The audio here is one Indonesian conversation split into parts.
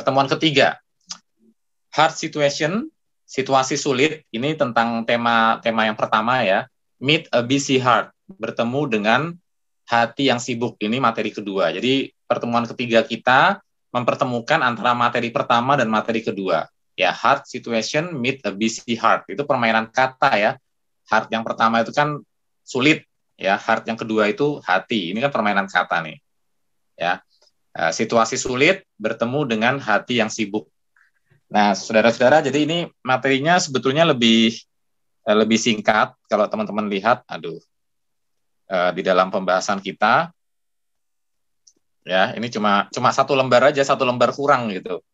pertemuan ketiga, hard situation, situasi sulit. Ini tentang tema yang pertama ya. Meet a busy heart, bertemu dengan hati yang sibuk. Ini materi kedua. Jadi pertemuan ketiga kita mempertemukan antara materi pertama dan materi kedua. Ya, hard situation, meet a busy heart. Itu permainan kata ya. Heart yang pertama itu kan sulit, ya. Heart yang kedua itu hati. Ini kan permainan kata nih. Ya. Situasi sulit bertemu dengan hati yang sibuk. Nah, saudara-saudara, jadi ini materinya sebetulnya lebih singkat. Kalau teman-teman lihat, di dalam pembahasan kita, ya, ini cuma satu lembar aja, satu lembar kurang gitu.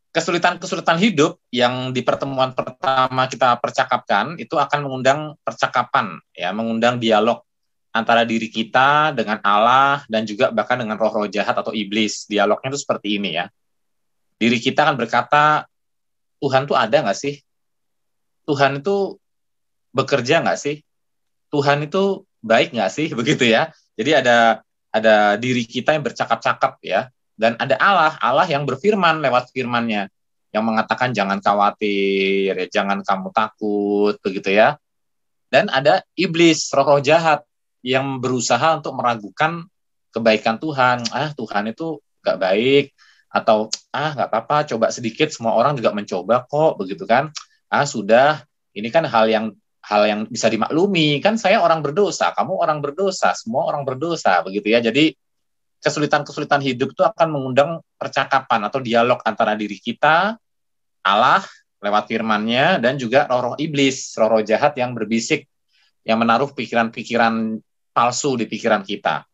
Kesulitan-kesulitan hidup yang di pertemuan pertama kita percakapkan itu akan mengundang percakapan, ya, mengundang dialog antara diri kita dengan Allah dan juga bahkan dengan roh-roh jahat atau iblis. Dialognya itu seperti ini ya. Diri kita akan berkata, Tuhan tuh ada nggak sih? Tuhan itu bekerja nggak sih? Tuhan itu baik nggak sih? Begitu ya. Jadi ada diri kita yang bercakap-cakap ya. Dan ada Allah yang berfirman lewat firman-Nya, yang mengatakan jangan khawatir, ya, jangan kamu takut, begitu ya. Dan ada iblis, roh-roh jahat, yang berusaha untuk meragukan kebaikan Tuhan. Tuhan itu nggak baik, atau nggak apa-apa, coba sedikit, semua orang juga mencoba kok, begitu kan. Sudah, ini kan hal yang bisa dimaklumi, kan saya orang berdosa, kamu orang berdosa, semua orang berdosa, begitu ya. Jadi kesulitan-kesulitan hidup itu akan mengundang percakapan atau dialog antara diri kita, Allah lewat firman-Nya, dan juga roh-roh iblis, roh-roh jahat yang berbisik, yang menaruh pikiran-pikiran palsu di pikiran kita.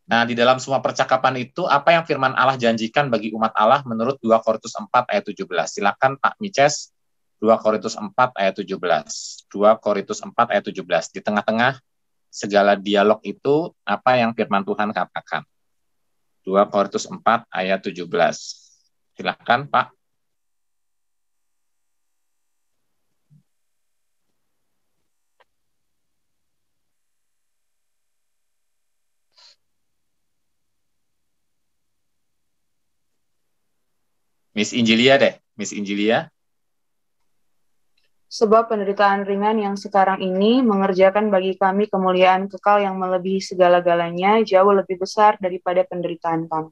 Nah, di dalam semua percakapan itu, apa yang firman Allah janjikan bagi umat Allah menurut 2 Korintus 4 ayat 17. Silakan Pak Mices, 2 Korintus 4 ayat 17. 2 Korintus 4 ayat 17. Di tengah-tengah segala dialog itu, apa yang firman Tuhan katakan? 2 Korintus 4 ayat 17. Silakan Pak. Miss Injilia deh, Miss Injilia. Sebab penderitaan ringan yang sekarang ini mengerjakan bagi kami kemuliaan kekal yang melebihi segala-galanya, jauh lebih besar daripada penderitaan kami.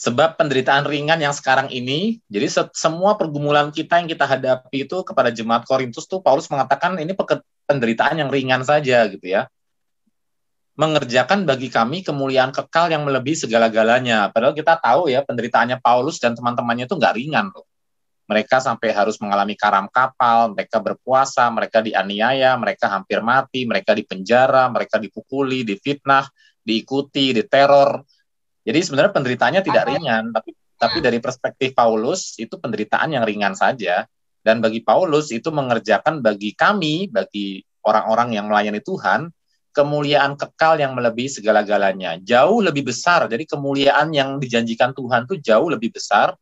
Sebab penderitaan ringan yang sekarang ini, jadi semua pergumulan kita yang kita hadapi itu kepada jemaat Korintus tuh Paulus mengatakan ini penderitaan yang ringan saja gitu ya. Mengerjakan bagi kami kemuliaan kekal yang melebihi segala-galanya. Padahal kita tahu ya penderitaannya Paulus dan teman-temannya itu nggak ringan loh. Mereka sampai harus mengalami karam kapal, mereka berpuasa, mereka dianiaya, mereka hampir mati, mereka dipenjara, mereka dipukuli, difitnah, diikuti, diteror. Jadi sebenarnya penderitaannya tidak ringan, tapi dari perspektif Paulus itu penderitaan yang ringan saja. Dan bagi Paulus itu mengerjakan bagi kami, bagi orang-orang yang melayani Tuhan, kemuliaan kekal yang melebihi segala-galanya. Jauh lebih besar, jadi kemuliaan yang dijanjikan Tuhan itu jauh lebih besar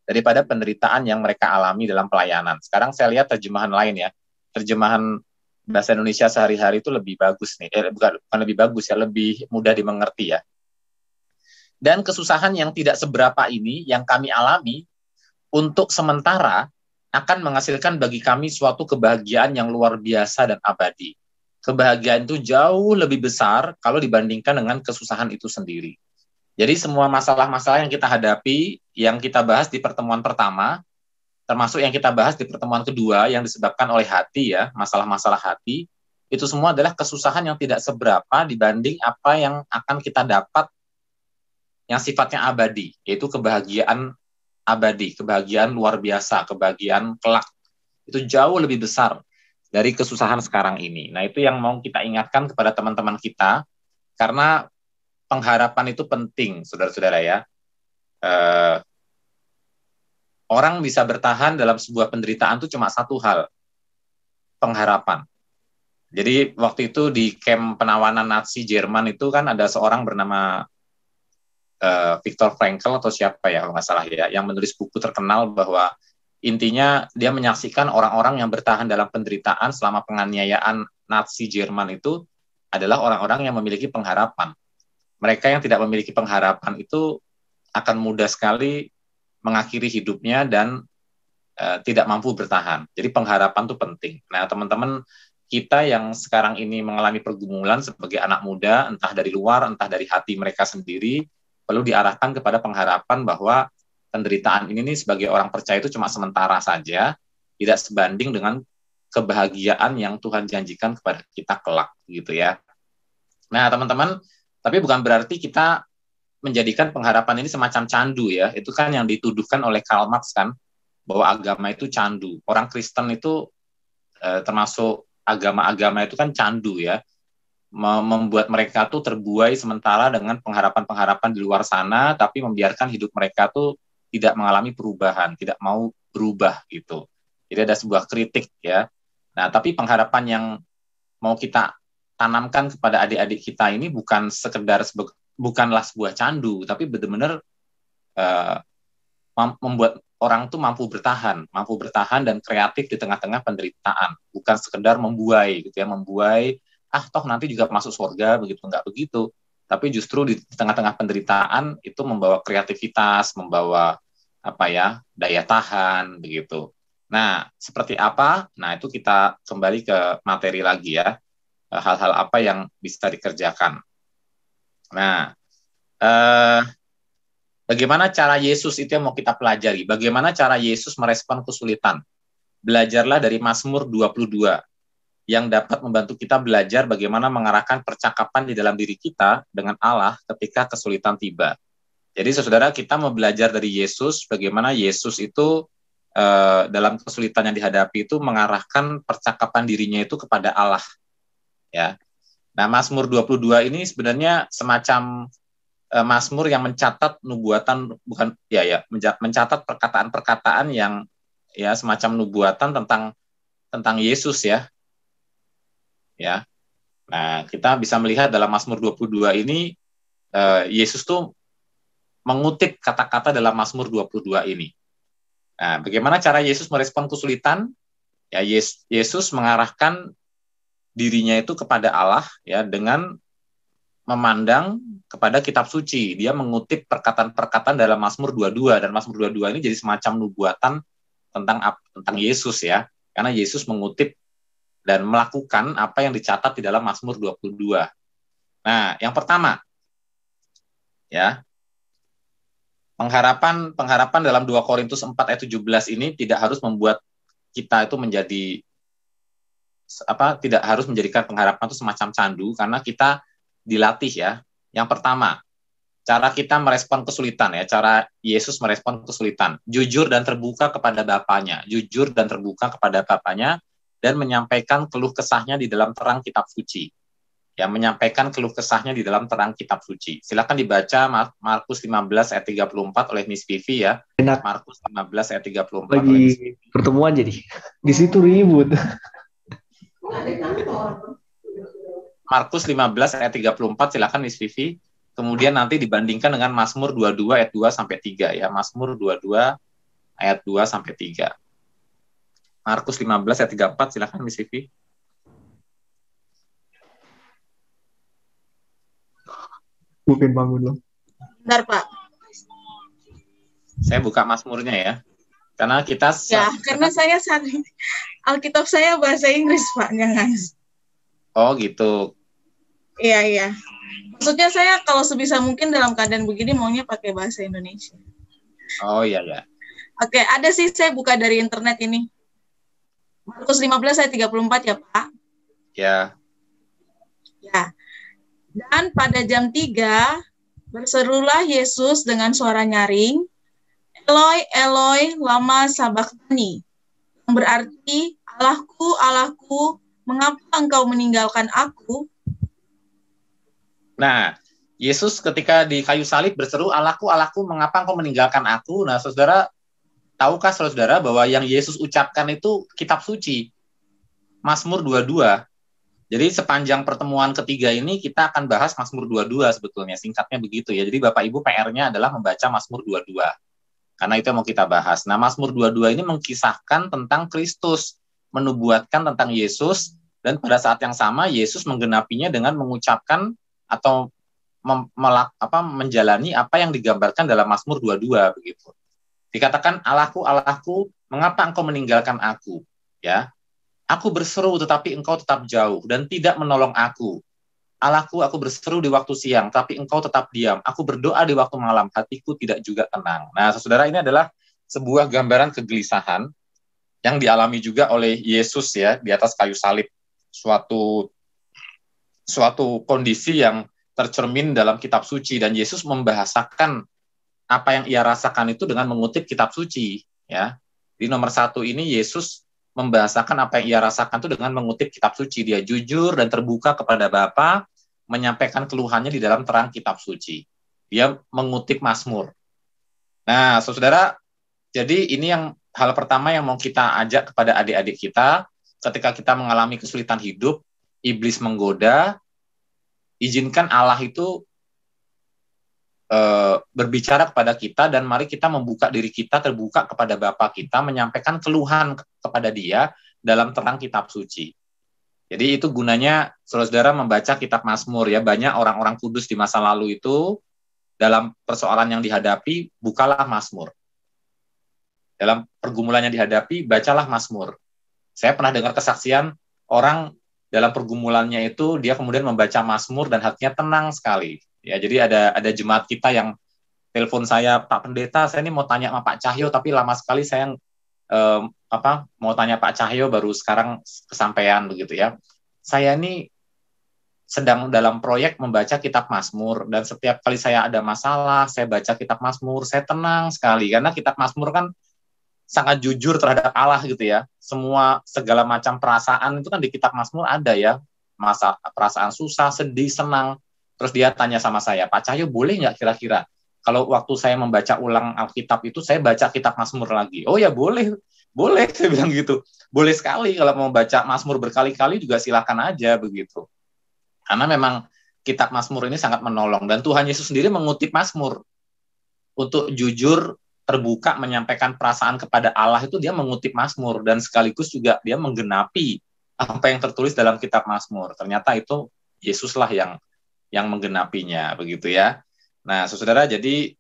daripada penderitaan yang mereka alami dalam pelayanan. Sekarang saya lihat terjemahan lain ya. Terjemahan bahasa Indonesia sehari-hari itu lebih bagus nih. Bukan lebih bagus ya, lebih mudah dimengerti ya. Dan kesusahan yang tidak seberapa ini yang kami alami untuk sementara akan menghasilkan bagi kami suatu kebahagiaan yang luar biasa dan abadi. Kebahagiaan itu jauh lebih besar kalau dibandingkan dengan kesusahan itu sendiri. Jadi semua masalah-masalah yang kita hadapi, yang kita bahas di pertemuan pertama, termasuk yang kita bahas di pertemuan kedua yang disebabkan oleh hati ya, masalah-masalah hati, itu semua adalah kesusahan yang tidak seberapa dibanding apa yang akan kita dapat yang sifatnya abadi, yaitu kebahagiaan abadi, kebahagiaan luar biasa, kebahagiaan kelak. Itu jauh lebih besar dari kesusahan sekarang ini. Nah, itu yang mau kita ingatkan kepada teman-teman kita, karena pengharapan itu penting, saudara-saudara ya. Orang bisa bertahan dalam sebuah penderitaan itu cuma satu hal, pengharapan. Jadi waktu itu di kamp penawanan Nazi Jerman itu kan ada seorang bernama Viktor Frankl atau siapa ya kalau nggak salah ya, yang menulis buku terkenal bahwa intinya dia menyaksikan orang-orang yang bertahan dalam penderitaan selama penganiayaan Nazi Jerman itu adalah orang-orang yang memiliki pengharapan. Mereka yang tidak memiliki pengharapan itu akan mudah sekali mengakhiri hidupnya dan tidak mampu bertahan. Jadi pengharapan itu penting. Nah, teman-teman kita yang sekarang ini mengalami pergumulan sebagai anak muda, entah dari luar, entah dari hati mereka sendiri, perlu diarahkan kepada pengharapan bahwa penderitaan ini nih sebagai orang percaya itu cuma sementara saja, tidak sebanding dengan kebahagiaan yang Tuhan janjikan kepada kita kelak, gitu ya. Nah, teman-teman, tapi bukan berarti kita menjadikan pengharapan ini semacam candu ya. Itu kan yang dituduhkan oleh Karl Marx kan, bahwa agama itu candu. Orang Kristen itu termasuk agama-agama itu kan candu ya, membuat mereka tuh terbuai sementara dengan pengharapan-pengharapan di luar sana, tapi membiarkan hidup mereka tuh tidak mengalami perubahan, tidak mau berubah gitu. Jadi ada sebuah kritik ya. Nah, tapi pengharapan yang mau kita tanamkan kepada adik-adik kita ini bukan sekedar bukanlah sebuah candu, tapi benar-benar membuat orang tuh mampu bertahan dan kreatif di tengah-tengah penderitaan, bukan sekedar membuai gitu ya, membuai toh nanti juga masuk surga begitu, enggak begitu, tapi justru di tengah-tengah penderitaan itu membawa kreativitas, membawa daya tahan begitu. Nah, seperti apa? Nah, itu kita kembali ke materi lagi ya, hal-hal apa yang bisa dikerjakan. Nah, bagaimana cara Yesus itu yang mau kita pelajari? Bagaimana cara Yesus merespon kesulitan? Belajarlah dari Mazmur 22 yang dapat membantu kita belajar bagaimana mengarahkan percakapan di dalam diri kita dengan Allah ketika kesulitan tiba. Jadi saudara, kita mau belajar dari Yesus bagaimana Yesus itu dalam kesulitan yang dihadapi itu mengarahkan percakapan dirinya itu kepada Allah. Ya. Nah, Mazmur 22 ini sebenarnya semacam Mazmur yang mencatat nubuatan, mencatat perkataan-perkataan yang ya semacam nubuatan tentang Yesus ya. Ya. Nah, kita bisa melihat dalam Mazmur 22 ini Yesus tuh mengutip kata-kata dalam Mazmur 22 ini. Nah, bagaimana cara Yesus merespon kesulitan? Ya, Yesus mengarahkan dirinya itu kepada Allah ya dengan memandang kepada kitab suci. Dia mengutip perkataan-perkataan dalam Mazmur 22, dan Mazmur 22 ini jadi semacam nubuatan tentang Yesus ya. Karena Yesus mengutip dan melakukan apa yang dicatat di dalam Mazmur 22. Nah, yang pertama ya, pengharapan dalam 2 Korintus 4 ayat 17 ini tidak harus membuat kita itu tidak harus menjadikan pengharapan itu semacam candu, karena kita dilatih ya. Yang pertama, cara kita merespon kesulitan ya, cara Yesus merespon kesulitan, jujur dan terbuka kepada Bapaknya, dan menyampaikan keluh kesahnya di dalam terang kitab suci. Ya, menyampaikan keluh kesahnya di dalam terang kitab suci. Silakan dibaca Markus 15 ayat 34 oleh Miss Vivi ya. Enak. Markus 15 ayat 34 lagi oleh Miss Vivi. Pertemuan jadi. Di situ ribut. Markus 15 ayat 34, silakan Miss Vivi. Kemudian nanti dibandingkan dengan Mazmur 22 ayat 2 sampai 3 ya. Mazmur 22 ayat 2 sampai 3. Markus 15 ayat 34, silakan Miss Vivi. Bukan bangun loh. Bentar, Pak. Saya buka Mazmurnya ya. Karena kita karena saya Alkitab saya bahasa Inggris, Pak, jangan. Oh, gitu. Iya. Maksudnya saya kalau sebisa mungkin dalam keadaan begini maunya pakai bahasa Indonesia. Oh, iya. Oke, ada sih, saya buka dari internet ini. Markus 15 ayat 34 ya, Pak? Ya. Dan pada jam 3, berserulah Yesus dengan suara nyaring, Eloi, Eloi, lama sabachthani, yang berarti, Allahku, Allahku, mengapa engkau meninggalkan aku? Nah, Yesus ketika di kayu salib berseru, Allahku, Allahku, mengapa engkau meninggalkan aku? Nah, saudara, tahukah saudara bahwa yang Yesus ucapkan itu kitab suci, Mazmur 22. Jadi sepanjang pertemuan ketiga ini kita akan bahas Mazmur 22 sebetulnya, singkatnya begitu ya. Jadi Bapak Ibu PR-nya adalah membaca Mazmur 22. Karena itu yang mau kita bahas. Nah, Mazmur 22 ini mengkisahkan tentang Kristus, menubuatkan tentang Yesus, dan pada saat yang sama Yesus menggenapinya dengan mengucapkan atau menjalani apa yang digambarkan dalam Mazmur 22 begitu. Dikatakan, Allahku, Allahku, mengapa engkau meninggalkan aku? Ya, aku berseru tetapi engkau tetap jauh dan tidak menolong aku. Allahku, aku berseru di waktu siang, tapi engkau tetap diam. Aku berdoa di waktu malam, hatiku tidak juga tenang. Nah, saudara, ini adalah sebuah gambaran kegelisahan yang dialami juga oleh Yesus ya di atas kayu salib. Suatu kondisi yang tercermin dalam kitab suci, dan Yesus membahasakan apa yang ia rasakan itu dengan mengutip kitab suci. Ya, di nomor 1 ini Yesus membahasakan apa yang ia rasakan itu dengan mengutip kitab suci. Dia jujur dan terbuka kepada Bapa, menyampaikan keluhannya di dalam terang kitab suci. Dia mengutip Mazmur. Nah, saudara, jadi ini yang hal pertama yang mau kita ajak kepada adik-adik kita ketika kita mengalami kesulitan hidup, iblis menggoda, izinkan Allah itu berbicara kepada kita, dan mari kita membuka diri kita, terbuka kepada Bapa kita, menyampaikan keluhan kepada Dia dalam terang kitab suci. Jadi itu gunanya saudara membaca kitab Mazmur ya. Banyak orang-orang kudus di masa lalu itu dalam persoalan yang dihadapi, bukalah Mazmur. Dalam pergumulan yang dihadapi, bacalah Mazmur. Saya pernah dengar kesaksian orang dalam pergumulannya itu, dia kemudian membaca Mazmur dan hatinya tenang sekali. Ya, jadi ada jemaat kita yang telepon saya, Pak Pendeta, saya ini mau tanya sama Pak Cahyo, tapi lama sekali saya mau tanya Pak Cahyo, baru sekarang kesampaian begitu ya. Saya ini sedang dalam proyek membaca kitab Mazmur, dan setiap kali saya ada masalah, saya baca kitab Mazmur, saya tenang sekali, karena kitab Mazmur kan sangat jujur terhadap Allah gitu ya. Segala macam perasaan itu kan di kitab Mazmur ada ya. Perasaan susah, sedih, senang. Terus dia tanya sama saya, Pak Cahyo, boleh nggak kira-kira kalau waktu saya membaca ulang Alkitab itu, saya baca kitab Mazmur lagi? Oh ya boleh, saya bilang gitu. Boleh sekali, kalau mau baca Mazmur berkali-kali juga silakan aja begitu. Karena memang kitab Mazmur ini sangat menolong, dan Tuhan Yesus sendiri mengutip Mazmur untuk jujur, terbuka, menyampaikan perasaan kepada Allah. Itu dia mengutip Mazmur, dan sekaligus juga dia menggenapi apa yang tertulis dalam kitab Mazmur. Ternyata itu Yesuslah yang menggenapinya begitu ya. Nah, saudara, jadi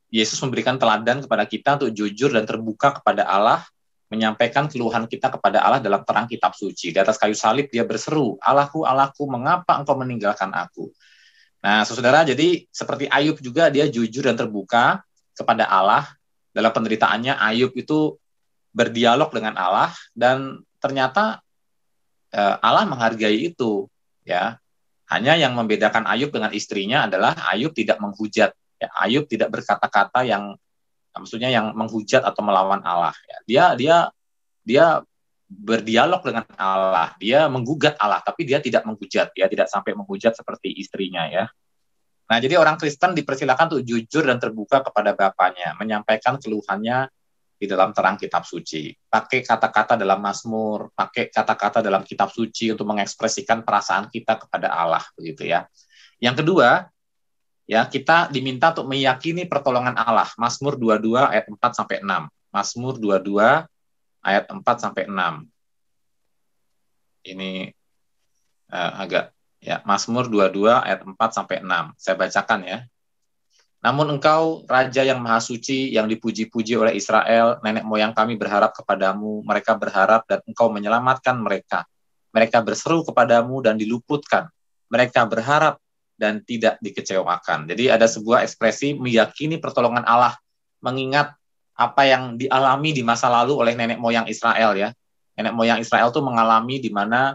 Yesus memberikan teladan kepada kita untuk jujur dan terbuka kepada Allah, menyampaikan keluhan kita kepada Allah dalam terang kitab suci. Di atas kayu salib dia berseru, Allahku, Allahku, mengapa engkau meninggalkan aku? Nah, saudara, jadi seperti Ayub juga, dia jujur dan terbuka kepada Allah. Dalam penderitaannya, Ayub itu berdialog dengan Allah, dan ternyata Allah menghargai itu ya. Hanya yang membedakan Ayub dengan istrinya adalah Ayub tidak menghujat ya. Ayub tidak berkata-kata yang menghujat atau melawan Allah ya. Dia berdialog dengan Allah, dia menggugat Allah, tapi dia tidak menghujat ya, tidak sampai menghujat seperti istrinya ya. Nah, jadi orang Kristen dipersilakan untuk jujur dan terbuka kepada Bapaknya, menyampaikan keluhannya di dalam terang kitab suci. Pakai kata-kata dalam Mazmur, pakai kata-kata dalam kitab suci untuk mengekspresikan perasaan kita kepada Allah, begitu ya. Yang kedua, ya, kita diminta untuk meyakini pertolongan Allah. Mazmur 22 ayat 4 sampai 6. Mazmur 22 ayat 4 sampai 6. Ini agak ya, Mazmur 22 ayat 4 sampai 6. Saya bacakan ya. Namun engkau, Raja yang Maha Suci, yang dipuji-puji oleh Israel, nenek moyang kami berharap kepadamu, mereka berharap dan engkau menyelamatkan mereka. Mereka berseru kepadamu dan diluputkan. Mereka berharap dan tidak dikecewakan. Jadi ada sebuah ekspresi meyakini pertolongan Allah, mengingat apa yang dialami di masa lalu oleh nenek moyang Israel ya. Nenek moyang Israel itu mengalami di mana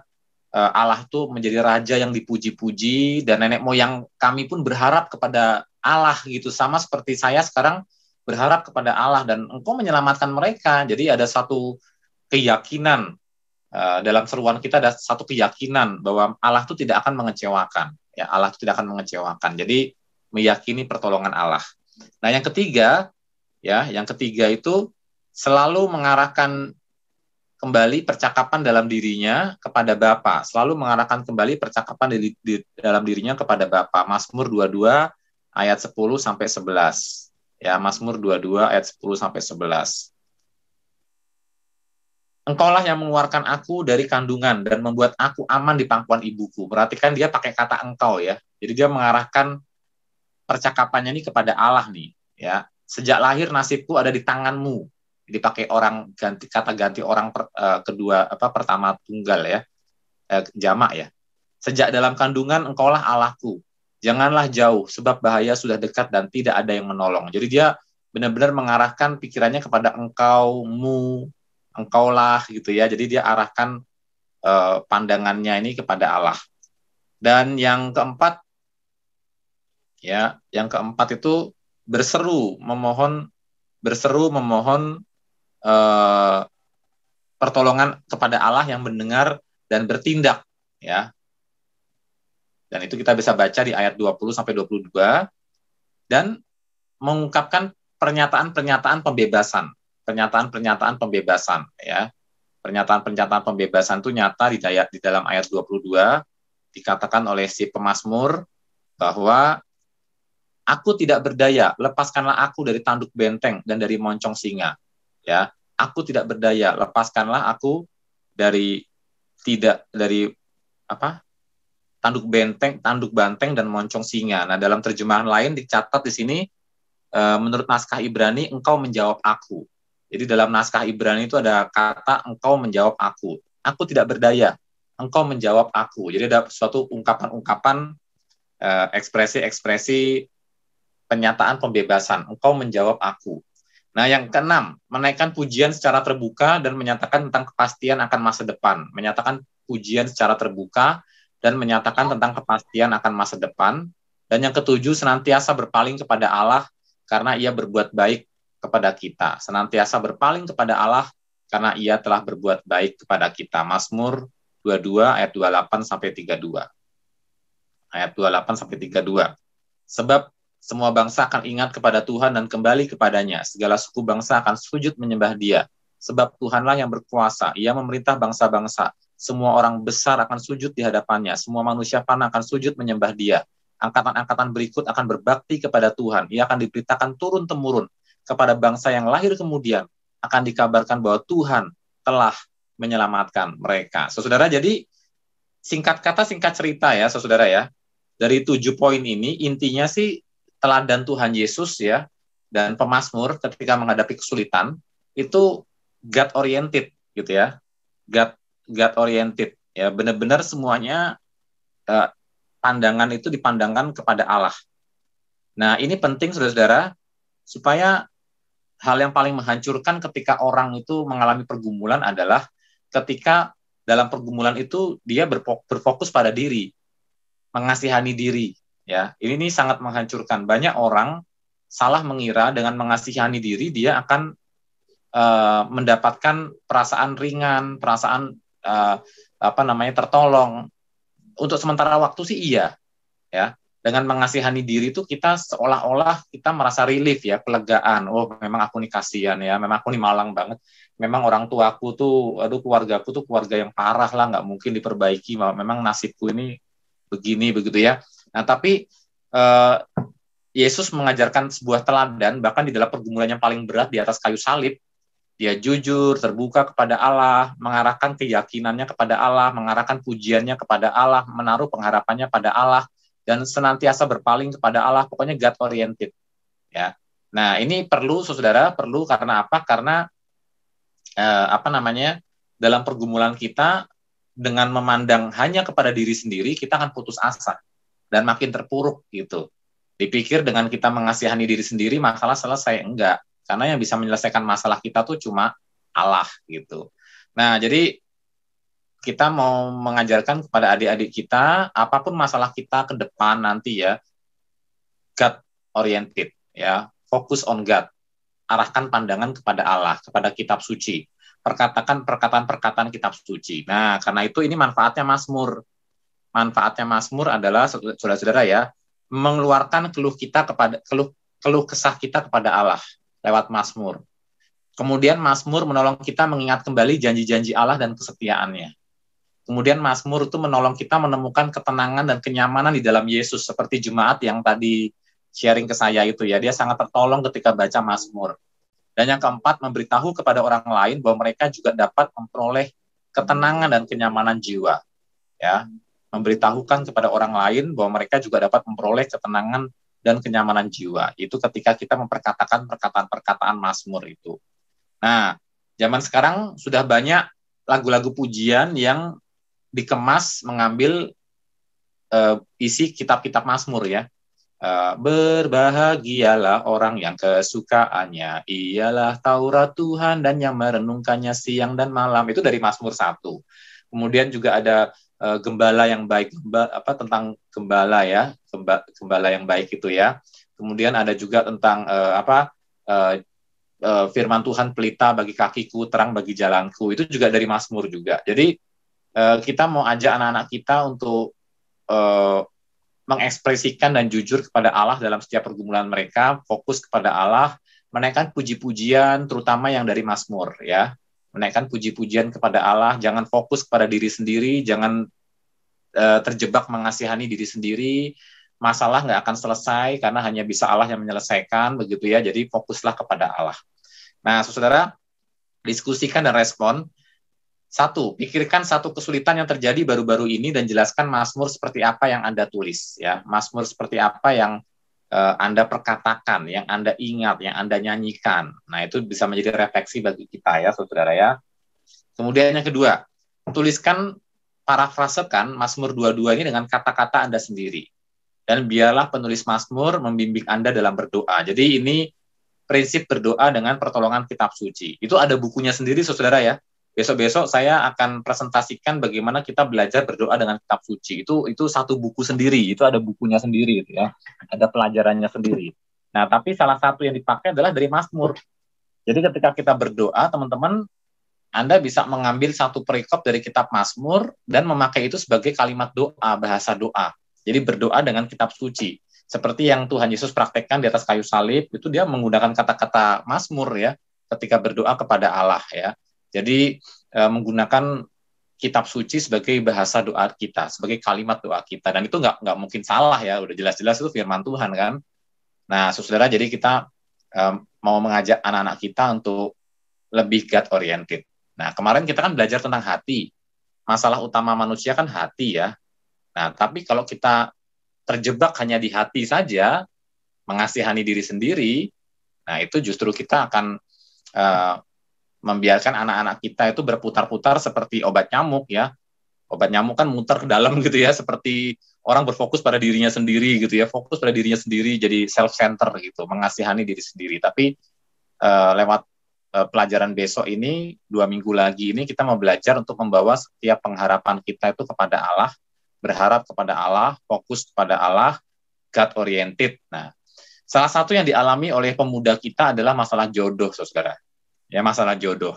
Allah itu menjadi raja yang dipuji-puji, dan nenek moyang kami pun berharap kepada Allah gitu, sama seperti saya sekarang berharap kepada Allah dan engkau menyelamatkan mereka. Jadi ada satu keyakinan dalam seruan kita, ada satu keyakinan bahwa Allah itu tidak akan mengecewakan ya, Allah itu tidak akan mengecewakan. Jadi meyakini pertolongan Allah. Nah, yang ketiga itu selalu mengarahkan kembali percakapan dalam dirinya kepada Bapa, selalu mengarahkan kembali percakapan di dalam dirinya kepada Bapa. Mazmur 22 ayat 10 sampai 11. Ya, Mazmur 22 ayat 10 sampai 11. Engkaulah yang mengeluarkan aku dari kandungan dan membuat aku aman di pangkuan ibuku. Perhatikan dia pakai kata engkau ya. Jadi dia mengarahkan percakapannya ini kepada Allah nih, ya. Sejak lahir nasibku ada di tanganmu. Dipakai orang ganti orang kedua pertama tunggal ya, jamak ya. Sejak dalam kandungan engkaulah Allahku. Janganlah jauh sebab bahaya sudah dekat dan tidak ada yang menolong. Jadi dia benar-benar mengarahkan pikirannya kepada engkaumu, engkaulah gitu ya. Jadi dia arahkan pandangannya ini kepada Allah. Dan yang keempat itu berseru memohon pertolongan kepada Allah yang mendengar dan bertindak ya. Dan itu kita bisa baca di ayat 20 sampai 22 dan mengungkapkan pernyataan-pernyataan pembebasan ya. Pernyataan-pernyataan pembebasan itu nyata di dalam ayat 22 dikatakan oleh si pemazmur bahwa aku tidak berdaya, lepaskanlah aku dari tanduk benteng dan dari moncong singa. Ya, aku tidak berdaya, lepaskanlah aku dari tanduk banteng dan moncong singa. Nah, dalam terjemahan lain dicatat di sini menurut naskah Ibrani engkau menjawab aku. Jadi dalam naskah Ibrani itu ada kata engkau menjawab aku. Aku tidak berdaya, engkau menjawab aku. Jadi ada suatu ungkapan-ungkapan ekspresi pernyataan pembebasan, engkau menjawab aku. Nah, yang keenam, menaikkan pujian secara terbuka dan menyatakan tentang kepastian akan masa depan. Menyatakan pujian secara terbuka dan menyatakan tentang kepastian akan masa depan. Dan yang ketujuh, senantiasa berpaling kepada Allah karena ia berbuat baik kepada kita. Senantiasa berpaling kepada Allah karena ia telah berbuat baik kepada kita. Mazmur 22 ayat 28 sampai 32. Ayat 28 sampai 32. Sebab semua bangsa akan ingat kepada Tuhan dan kembali kepadanya. Segala suku bangsa akan sujud menyembah Dia. Sebab Tuhanlah yang berkuasa. Ia memerintah bangsa-bangsa. Semua orang besar akan sujud di hadapannya. Semua manusia panah akan sujud menyembah Dia. Angkatan-angkatan berikut akan berbakti kepada Tuhan. Ia akan diberitakan turun-temurun kepada bangsa yang lahir kemudian. Akan dikabarkan bahwa Tuhan telah menyelamatkan mereka. Saudara, jadi singkat kata, singkat cerita ya, saudara ya. Dari 7 poin ini, intinya sih teladan Tuhan Yesus ya, dan pemazmur ketika menghadapi kesulitan, itu God oriented gitu ya. God oriented ya, benar-benar semuanya pandangan itu dipandangkan kepada Allah. Nah, ini penting saudara-saudara, supaya hal yang paling menghancurkan ketika orang itu mengalami pergumulan adalah ketika dalam pergumulan itu dia berfokus pada diri, mengasihani diri. Ya, ini sangat menghancurkan. Banyak orang salah mengira dengan mengasihani diri dia akan mendapatkan perasaan ringan, perasaan tertolong. Untuk sementara waktu sih iya, ya. Dengan mengasihani diri itu kita seolah-olah kita merasa relief ya, kelegaan. Oh, memang aku nih kasihan ya, memang aku nih malang banget. Memang orang tuaku tuh, keluargaku tuh keluarga yang parah lah, nggak mungkin diperbaiki. Memang nasibku ini begini begitu ya. Nah, tapi Yesus mengajarkan sebuah teladan, bahkan di dalam pergumulan yang paling berat di atas kayu salib, dia jujur, terbuka kepada Allah, mengarahkan keyakinannya kepada Allah, mengarahkan pujiannya kepada Allah, menaruh pengharapannya pada Allah, dan senantiasa berpaling kepada Allah, pokoknya God oriented. Ya. Nah, ini perlu, saudara, perlu karena apa? Karena dalam pergumulan kita, dengan memandang hanya kepada diri sendiri, kita akan putus asa dan makin terpuruk gitu. Dipikir dengan kita mengasihani diri sendiri masalah selesai, enggak. Karena yang bisa menyelesaikan masalah kita tuh cuma Allah gitu. Nah, jadi kita mau mengajarkan kepada adik-adik kita, apapun masalah kita ke depan nanti ya, God oriented ya, fokus on God. Arahkan pandangan kepada Allah, kepada kitab suci. Perkatakan perkataan-perkataan kitab suci. Nah, karena itu ini manfaatnya Mazmur. Manfaatnya Mazmur adalah, saudara-saudara ya, mengeluarkan keluh kesah kita kepada Allah lewat Mazmur. Kemudian Mazmur menolong kita mengingat kembali janji-janji Allah dan kesetiaannya. Kemudian Mazmur itu menolong kita menemukan ketenangan dan kenyamanan di dalam Yesus, seperti jemaat yang tadi sharing ke saya itu ya, dia sangat tertolong ketika baca Mazmur. Dan yang keempat, memberitahu kepada orang lain bahwa mereka juga dapat memperoleh ketenangan dan kenyamanan jiwa. Ya, memberitahukan kepada orang lain bahwa mereka juga dapat memperoleh ketenangan dan kenyamanan jiwa. Itu ketika kita memperkatakan perkataan-perkataan Mazmur itu. Nah, zaman sekarang sudah banyak lagu-lagu pujian yang dikemas mengambil isi kitab-kitab Mazmur ya. Berbahagialah orang yang kesukaannya ialah Taurat Tuhan dan yang merenungkannya siang dan malam. Itu dari Mazmur 1. Kemudian juga ada gembala yang baik, tentang gembala ya, gembala yang baik itu ya. Kemudian ada juga tentang firman Tuhan pelita bagi kakiku, terang bagi jalanku. Itu juga dari Mazmur juga. Jadi kita mau ajak anak-anak kita untuk mengekspresikan dan jujur kepada Allah dalam setiap pergumulan mereka, fokus kepada Allah, menaikkan puji-pujian, terutama yang dari Mazmur ya, menaikkan puji-pujian kepada Allah, jangan fokus kepada diri sendiri, jangan terjebak mengasihani diri sendiri, masalah nggak akan selesai karena hanya bisa Allah yang menyelesaikan, begitu ya, jadi fokuslah kepada Allah. Nah, saudara, diskusikan dan respon. 1, pikirkan satu kesulitan yang terjadi baru-baru ini dan jelaskan Mazmur seperti apa yang Anda tulis ya. Mazmur seperti apa yang Anda perkatakan, yang Anda ingat, yang Anda nyanyikan. Nah, itu bisa menjadi refleksi bagi kita ya, saudara ya. Kemudian yang kedua, tuliskan, parafrasekan Mazmur 22 ini dengan kata-kata Anda sendiri. Dan biarlah penulis Mazmur membimbing Anda dalam berdoa. Jadi ini prinsip berdoa dengan pertolongan kitab suci. Itu ada bukunya sendiri, saudara ya. Besok-besok saya akan presentasikan bagaimana kita belajar berdoa dengan kitab suci. Itu satu buku sendiri, itu ada bukunya sendiri gitu ya. Ada pelajarannya sendiri. Nah, tapi salah satu yang dipakai adalah dari Mazmur. Jadi ketika kita berdoa, teman-teman, Anda bisa mengambil satu perikop dari kitab Mazmur dan memakai itu sebagai kalimat doa, bahasa doa. Jadi berdoa dengan kitab suci. Seperti yang Tuhan Yesus praktekkan di atas kayu salib, itu dia menggunakan kata-kata Mazmur ya, ketika berdoa kepada Allah ya. Jadi menggunakan kitab suci sebagai bahasa doa kita, sebagai kalimat doa kita, dan itu nggak mungkin salah ya, udah jelas-jelas itu firman Tuhan kan. Nah, saudara, jadi kita mau mengajak anak-anak kita untuk lebih God oriented. Nah, kemarin kita kan belajar tentang hati. Masalah utama manusia kan hati ya. Nah, tapi kalau kita terjebak hanya di hati saja, mengasihani diri sendiri, nah itu justru kita akan membiarkan anak-anak kita itu berputar-putar seperti obat nyamuk ya. Obat nyamuk kan muter ke dalam gitu ya, seperti orang berfokus pada dirinya sendiri gitu ya, fokus pada dirinya sendiri, jadi self-center gitu, mengasihani diri sendiri. Tapi lewat pelajaran besok ini, 2 minggu lagi ini, kita mau belajar untuk membawa setiap pengharapan kita itu kepada Allah, berharap kepada Allah, fokus kepada Allah, God oriented. Nah, salah satu yang dialami oleh pemuda kita adalah masalah jodoh, saudara. Ya, masalah jodoh.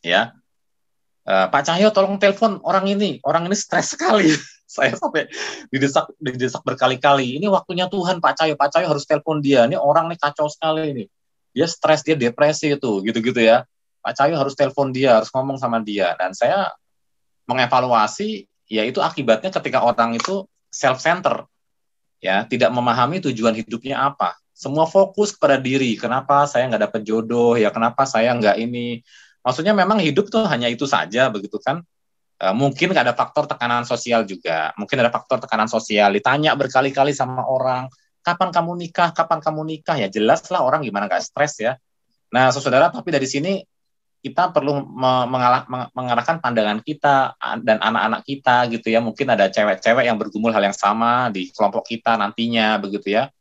Ya. Pak Cahyo tolong telepon orang ini stres sekali. Saya sampai didesak berkali-kali. Ini waktunya Tuhan, Pak Cahyo harus telepon dia. Ini orang nih kacau sekali ini. Dia stres, dia depresi itu, gitu-gitu ya. Pak Cahyo harus telepon dia, harus ngomong sama dia. Dan saya mengevaluasi, ya itu akibatnya ketika orang itu self-center. Ya, tidak memahami tujuan hidupnya apa. Semua fokus kepada diri. Kenapa saya nggak dapat jodoh? Ya kenapa saya nggak ini? Maksudnya memang hidup tuh hanya itu saja, begitu kan? Mungkin ada faktor tekanan sosial juga. Mungkin ada faktor tekanan sosial. Ditanya berkali-kali sama orang, kapan kamu nikah? Kapan kamu nikah? Ya jelas lah orang gimana nggak stres ya. Nah, saudara, tapi dari sini kita perlu mengarahkan pandangan kita dan anak-anak kita gitu ya. Mungkin ada cewek-cewek yang bergumul hal yang sama di kelompok kita nantinya, begitu ya.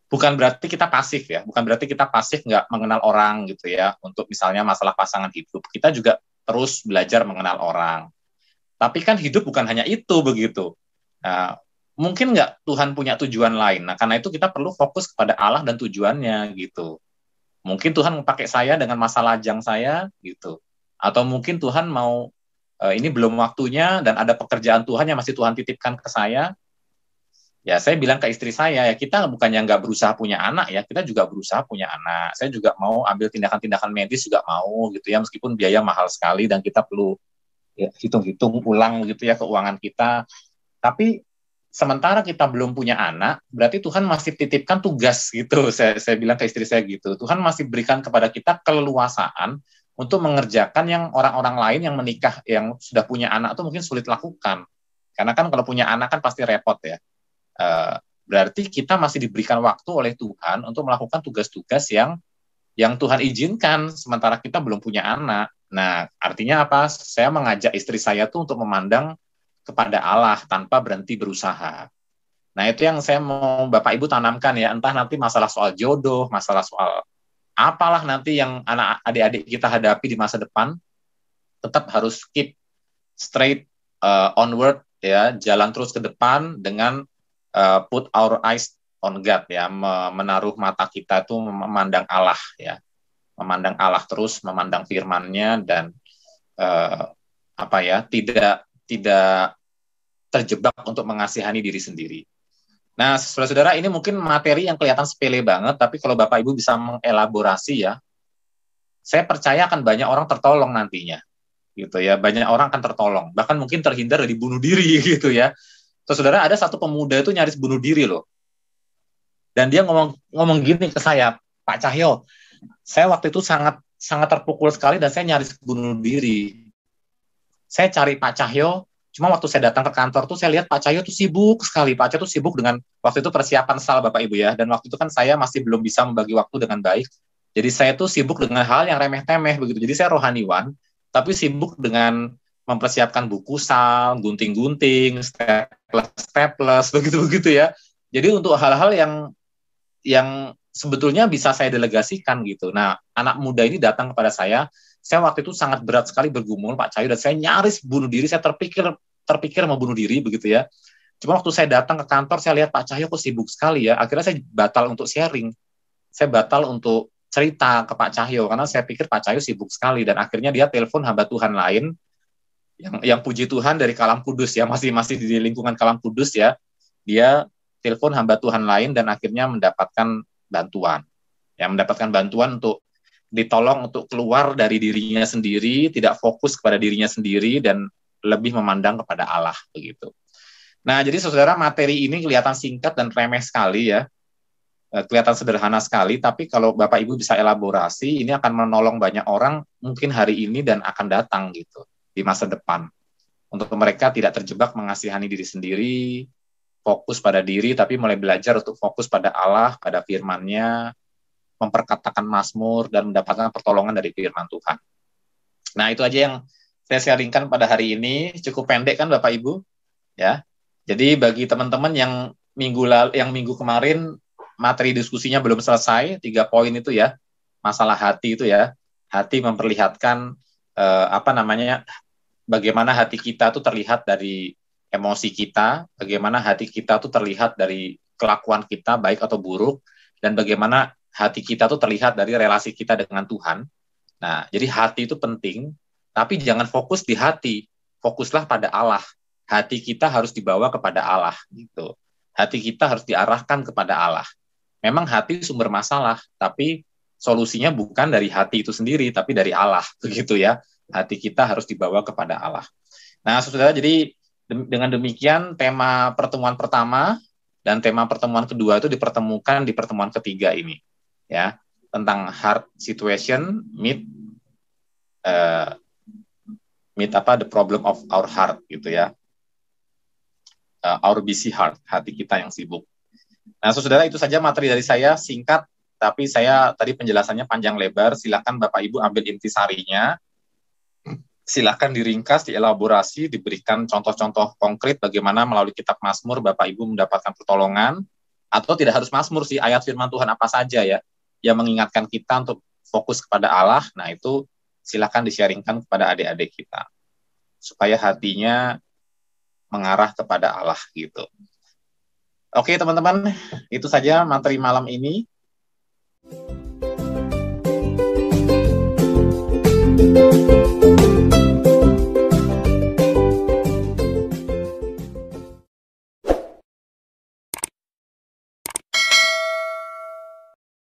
Bukan berarti kita pasif ya, bukan berarti kita pasif nggak mengenal orang gitu ya, untuk misalnya masalah pasangan hidup. Kita juga terus belajar mengenal orang. Tapi kan hidup bukan hanya itu begitu. Nah, mungkin nggak Tuhan punya tujuan lain. Nah, karena itu kita perlu fokus kepada Allah dan tujuannya gitu. Mungkin Tuhan memakai saya dengan masa lajang saya gitu. Atau mungkin Tuhan mau ini belum waktunya dan ada pekerjaan Tuhan yang masih Tuhan titipkan ke saya. Ya, saya bilang ke istri saya, ya kita bukannya nggak berusaha punya anak ya, kita juga berusaha punya anak. Saya juga mau ambil tindakan-tindakan medis juga mau gitu ya, meskipun biaya mahal sekali dan kita perlu ya, hitung-hitung ulang gitu ya keuangan kita. Tapi sementara kita belum punya anak, berarti Tuhan masih titipkan tugas gitu. Saya bilang ke istri saya gitu. Tuhan masih berikan kepada kita keleluasaan untuk mengerjakan yang orang-orang lain yang menikah, yang sudah punya anak itu mungkin sulit lakukan. Karena kan kalau punya anak kan pasti repot ya. berarti kita masih diberikan waktu oleh Tuhan untuk melakukan tugas-tugas yang Tuhan izinkan, sementara kita belum punya anak. Nah, artinya apa? Saya mengajak istri saya tuh untuk memandang kepada Allah tanpa berhenti berusaha. Nah, itu yang saya mau Bapak Ibu tanamkan ya, entah nanti masalah soal jodoh, masalah soal apalah nanti yang adik-adik kita hadapi di masa depan, tetap harus keep straight onward ya, jalan terus ke depan dengan put our eyes on God ya, menaruh mata kita tuh memandang Allah ya, memandang Allah terus, memandang firman-Nya dan tidak terjebak untuk mengasihani diri sendiri. Nah, saudara-saudara, ini mungkin materi yang kelihatan sepele banget, tapi kalau Bapak Ibu bisa mengelaborasi ya, saya percaya akan banyak orang tertolong nantinya, gitu ya. Banyak orang akan tertolong, bahkan mungkin terhindar dari bunuh diri, gitu ya. Saudara, ada satu pemuda itu nyaris bunuh diri loh. Dan dia ngomong gini ke saya, Pak Cahyo, saya waktu itu sangat terpukul sekali dan saya nyaris bunuh diri. Saya cari Pak Cahyo, cuma waktu saya datang ke kantor tuh saya lihat Pak Cahyo tuh sibuk sekali. Pak Cahyo tuh sibuk dengan waktu itu persiapan SAL Bapak Ibu ya, dan waktu itu kan saya masih belum bisa membagi waktu dengan baik. Jadi saya tuh sibuk dengan hal yang remeh-temeh begitu. Jadi saya rohaniwan, tapi sibuk dengan mempersiapkan buku SAL, gunting-gunting, staples, begitu-begitu ya. Jadi untuk hal-hal yang sebetulnya bisa saya delegasikan gitu. Nah, anak muda ini datang kepada saya waktu itu sangat berat sekali bergumul Pak Cahyo, dan saya nyaris bunuh diri, saya terpikir mau bunuh diri begitu ya. Cuma waktu saya datang ke kantor, saya lihat Pak Cahyo kok sibuk sekali ya, akhirnya saya batal untuk sharing. Saya batal untuk cerita ke Pak Cahyo, karena saya pikir Pak Cahyo sibuk sekali, dan akhirnya dia telepon hamba Tuhan lain, yang puji Tuhan dari Kalam Kudus ya, masih di lingkungan Kalam Kudus ya, dia telepon hamba Tuhan lain dan akhirnya mendapatkan bantuan. Ya, mendapatkan bantuan untuk ditolong untuk keluar dari dirinya sendiri, tidak fokus kepada dirinya sendiri dan lebih memandang kepada Allah begitu. Nah, jadi saudara, materi ini kelihatan singkat dan remeh sekali ya. Kelihatan sederhana sekali, tapi kalau Bapak Ibu bisa elaborasi, ini akan menolong banyak orang mungkin hari ini dan akan datang gitu di masa depan. Untuk mereka tidak terjebak mengasihani diri sendiri, fokus pada diri, tapi mulai belajar untuk fokus pada Allah, pada firman-Nya, memperkatakan mazmur, dan mendapatkan pertolongan dari firman Tuhan. Nah, itu aja yang saya sharingkan pada hari ini. Cukup pendek kan Bapak Ibu? Ya. Jadi bagi teman-teman yang minggu kemarin materi diskusinya belum selesai, 3 poin itu ya, masalah hati itu ya. Hati memperlihatkan bagaimana hati kita tuh terlihat dari emosi kita, bagaimana hati kita tuh terlihat dari kelakuan kita, baik atau buruk, dan bagaimana hati kita tuh terlihat dari relasi kita dengan Tuhan. Nah, jadi hati itu penting, tapi jangan fokus di hati, fokuslah pada Allah. Hati kita harus dibawa kepada Allah, gitu. Hati kita harus diarahkan kepada Allah. Memang hati sumber masalah, tapi solusinya bukan dari hati itu sendiri, tapi dari Allah, begitu ya. Hati kita harus dibawa kepada Allah. Nah, saudara, jadi dengan demikian tema pertemuan pertama dan tema pertemuan kedua itu dipertemukan di pertemuan ketiga ini, ya, tentang heart situation meet the problem of our heart, gitu ya, our busy heart, hati kita yang sibuk. Nah, saudara, itu saja materi dari saya, singkat, tapi saya tadi penjelasannya panjang lebar. Silakan Bapak Ibu ambil intisarinya. Silakan diringkas, dielaborasi, diberikan contoh-contoh konkret bagaimana melalui kitab Mazmur Bapak Ibu mendapatkan pertolongan, atau tidak harus Mazmur sih, ayat firman Tuhan apa saja ya, yang mengingatkan kita untuk fokus kepada Allah. Nah, itu silakan di-sharingkan kepada adik-adik kita, supaya hatinya mengarah kepada Allah gitu. Oke teman-teman, itu saja materi malam ini.